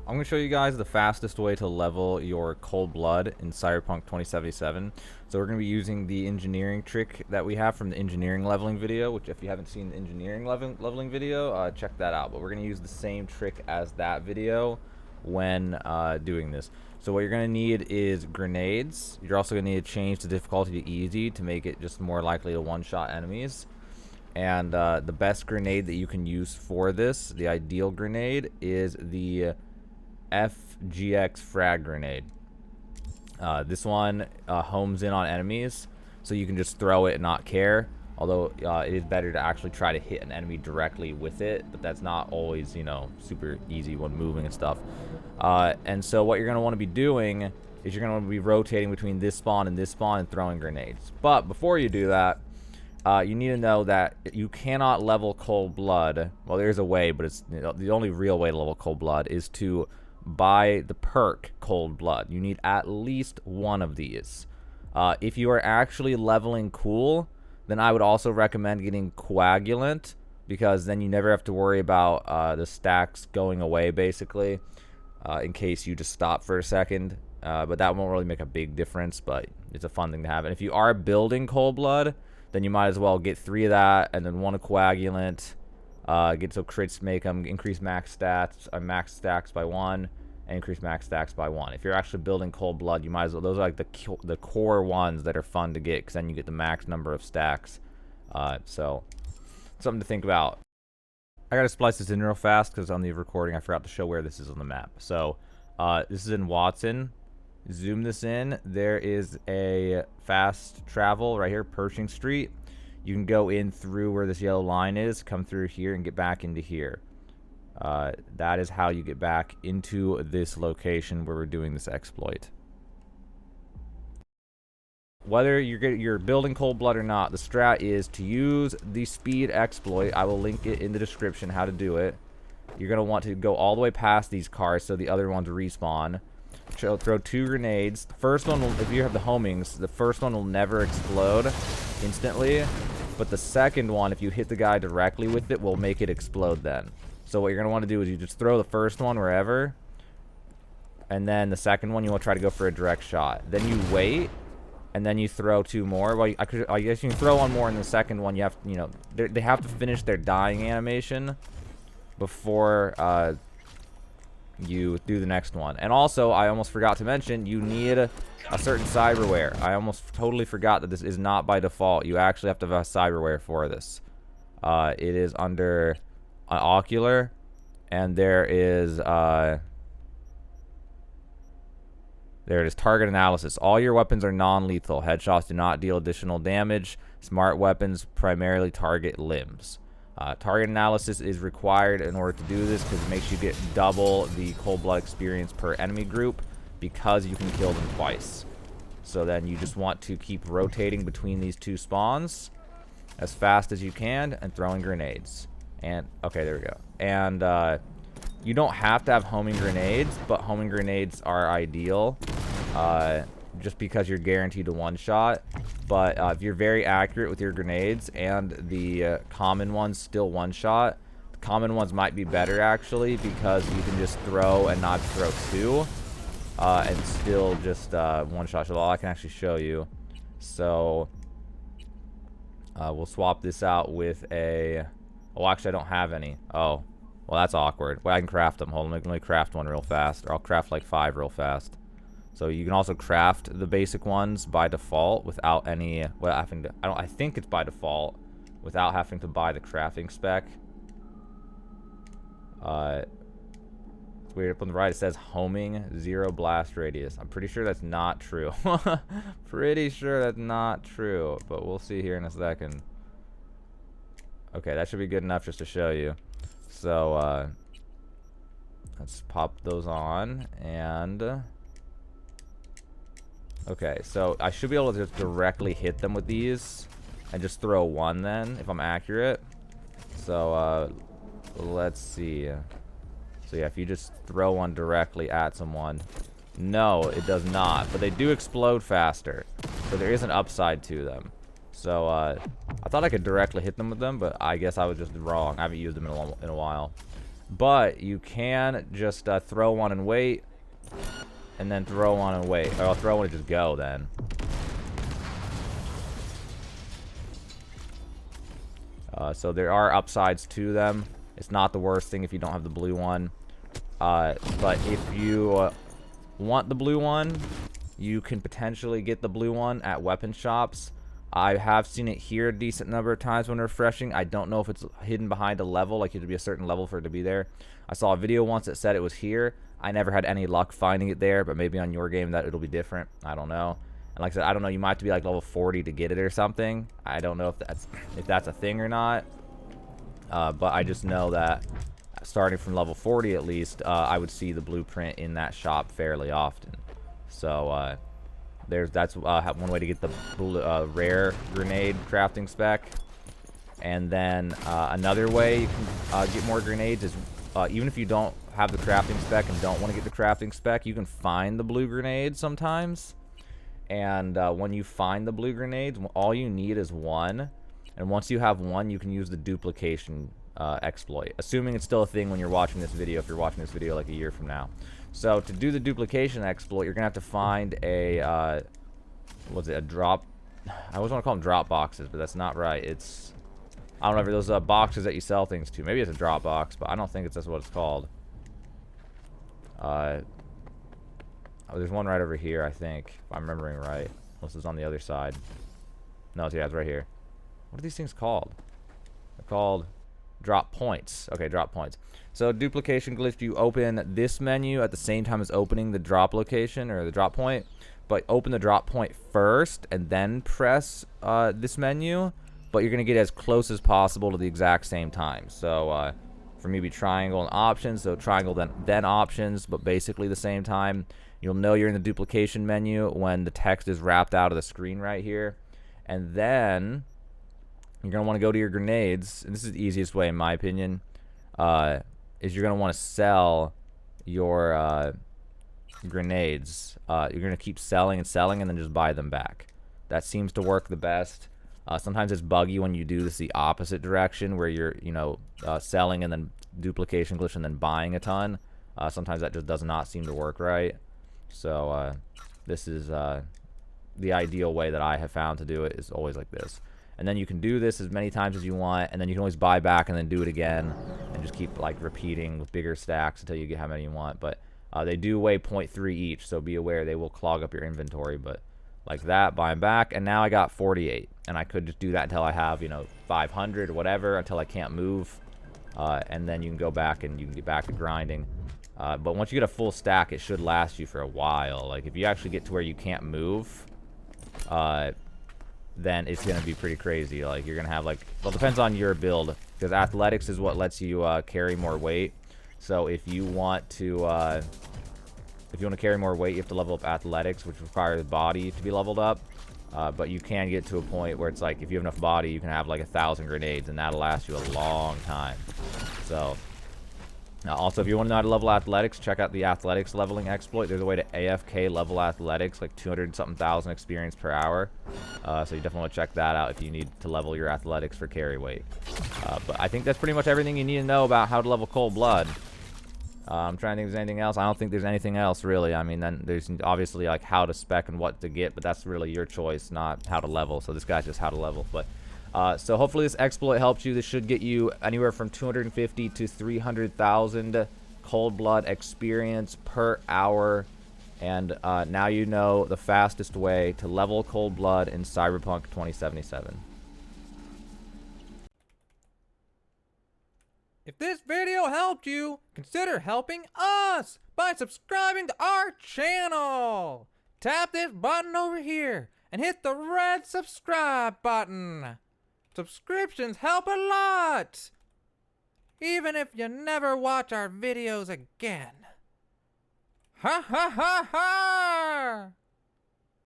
I'm going to show you guys the fastest way to level your cold blood in Cyberpunk 2077. So we're going to be using the engineering trick that we have from the engineering leveling video, which if you haven't seen the engineering leveling video, check that out. But we're going to use the same trick as that video when doing this. So what you're going to need is grenades. You're also going to need to change the difficulty to easy to make it just more likely to one-shot enemies. And the best grenade that you can use for this, the ideal grenade, is the FGX frag grenade. This one homes in on enemies, so you can just throw it and not care. Although it is better to actually try to hit an enemy directly with it, but that's not always, you know, super easy when moving and stuff. And so what you're going to want to be doing is you're going to want to be rotating between this spawn and throwing grenades. But before you do that, you need to know that you cannot level cold blood. Well, there's a way, but it's, you know, the only real way to level cold blood is to buy the perk cold blood. You need at least one of these. If you are actually leveling cool, then I would also recommend getting coagulant, because then you never have to worry about the stacks going away, basically, in case you just stop for a second. But that won't really make a big difference, but it's a fun thing to have. And if you are building cold blood, then you might as well get 3 of that and then 1 of coagulant. Get so crits make them increase max stats, max stacks by 1, and increase max stacks by 1. If you're actually building cold blood, you might as well. Those are like the core ones that are fun to get, because then you get the max number of stacks. So something to think about. I gotta splice this in real fast because on the recording I forgot to show where this is on the map. So this is in Watson. Zoom this in. There is a fast travel right here, Pershing Street. You can go in through where this yellow line is, come through here, and get back into here. That is how you get back into this location where we're doing this exploit. Whether you're building cold blood or not, the strat is to use the speed exploit. I will link it in the description how to do it. You're going to want to go all the way past these cars so the other ones respawn. Throw 2 grenades. The first one will, if you have the homings, the first one will never explode instantly, but the second one, if you hit the guy directly with it, will make it explode then. So what you're going to want to do is you just throw the first one wherever, and then the second one you want to try to go for a direct shot. Then you wait, and then you throw 2 more. Well, I guess you can throw 1 more in the second one. You have, you know, they have to finish their dying animation before you do the next one. And also, I almost forgot to mention, you need a certain cyberware. I almost totally forgot that this is not by default. You actually have to have a cyberware for this. It is under ocular, and there is there it is, target analysis. All your weapons are non-lethal. Headshots do not deal additional damage. Smart weapons primarily target limbs. Target analysis is required in order to do this because it makes you get double the cold blood experience per enemy group, because you can kill them twice. So then you just want to keep rotating between these 2 spawns as fast as you can and throwing grenades. And okay, there we go. And you don't have to have homing grenades, but homing grenades are ideal, just because you're guaranteed to one-shot. But if you're very accurate with your grenades and the common ones still one-shot, the common ones might be better actually, because you can just throw and not throw 2 and still just one-shot. So I can actually show you. So we'll swap this out with a... Oh, actually I don't have any. Oh, well that's awkward. Well, I can craft them. Hold on, let me craft one real fast, or I'll craft like 5 real fast. So you can also craft the basic ones by default without any, well, having to, I think it's by default without having to buy the crafting spec. It's weird. Up on the right it says homing 0 blast radius. I'm pretty sure that's not true. Pretty sure that's not true, but we'll see here in a second. Okay, that should be good enough just to show you. So let's pop those on, and okay, so I should be able to just directly hit them with these and just throw 1 then, if I'm accurate. So, let's see. So yeah, if you just throw 1 directly at someone. No, it does not, but they do explode faster. So there is an upside to them. So, I thought I could directly hit them with them, but I guess I was just wrong. I haven't used them in a while. But you can just throw one and wait, and then throw one and wait. Or I'll throw one and just go then. So there are upsides to them. It's not the worst thing if you don't have the blue one. But if you want the blue one, you can potentially get the blue one at weapon shops. I have seen it here a decent number of times when refreshing. I don't know if it's hidden behind a level, like it would be a certain level for it to be there. I saw a video once that said it was here. I never had any luck finding it there, but maybe on your game that it'll be different. I don't know. And like I said, I don't know, you might have to be like level 40 to get it or something. I don't know if that's a thing or not. But I just know that starting from level 40 at least, I would see the blueprint in that shop fairly often. So that's one way to get the rare grenade crafting spec. And then another way you can get more grenades is even if you don't have the crafting spec and don't want to get the crafting spec, you can find the blue grenades sometimes. And when you find the blue grenades, all you need is one. And once you have one, you can use the duplication exploit, assuming it's still a thing when you're watching this video, if you're watching this video like a year from now. So to do the duplication exploit, you're gonna have to find a what's it, a drop, I always want to call them drop boxes, but that's not right. It's, I don't know, if those boxes that you sell things to. Maybe it's a drop box, but I don't think that's what it's called. Oh, there's one right over here, I think, if I'm remembering right, unless it's on the other side. No, yeah, it's right here. What are these things called? They're called drop points. Okay, drop points. So duplication glitch, you open this menu at the same time as opening the drop location or the drop point, but open the drop point first and then press this menu, but you're going to get as close as possible to the exact same time. So for me, be triangle and options, so triangle then options, but basically the same time. You'll know you're in the duplication menu when the text is wrapped out of the screen right here. And then you're going to want to go to your grenades. And this is the easiest way, in my opinion, is you're going to want to sell your grenades. You're going to keep selling and selling and then just buy them back. That seems to work the best. Sometimes it's buggy when you do this the opposite direction, where you're, selling and then duplication glitch and then buying a ton. Sometimes that just does not seem to work right. So this is the ideal way that I have found to do it, is always like this. And then you can do this as many times as you want, and then you can always buy back and then do it again, and just keep like repeating with bigger stacks until you get how many you want. But they do weigh 0.3 each, so be aware they will clog up your inventory. But like that, buy them back, and now I got 48, and I could just do that until I have 500 or whatever, until I can't move, and then you can go back and you can get back to grinding. But once you get a full stack, it should last you for a while. Like if you actually get to where you can't move, then it's going to be pretty crazy. Like you're going to have well, it depends on your build, because athletics is what lets you carry more weight. So if you want to carry more weight, you have to level up athletics, which requires body to be leveled up. But you can get to a point where it's like, if you have enough body, you can have like 1,000 grenades, and that'll last you a long time. So also, if you want to know how to level athletics, check out the athletics leveling exploit. There's a way to AFK level athletics, like 200-something thousand experience per hour. So you definitely want to check that out if you need to level your athletics for carry weight. But I think that's pretty much everything you need to know about how to level cold blood. I'm trying to think if there's anything else. I don't think there's anything else, really. I mean, then there's obviously like how to spec and what to get, but that's really your choice, not how to level. So this guy's just how to level. But so hopefully this exploit helps you. This should get you anywhere from 250 to 300,000 cold blood experience per hour. And now you know the fastest way to level cold blood in Cyberpunk 2077. If this video helped you, consider helping us by subscribing to our channel. Tap this button over here and hit the red subscribe button. Subscriptions help a lot, even if you never watch our videos again. Ha ha ha ha!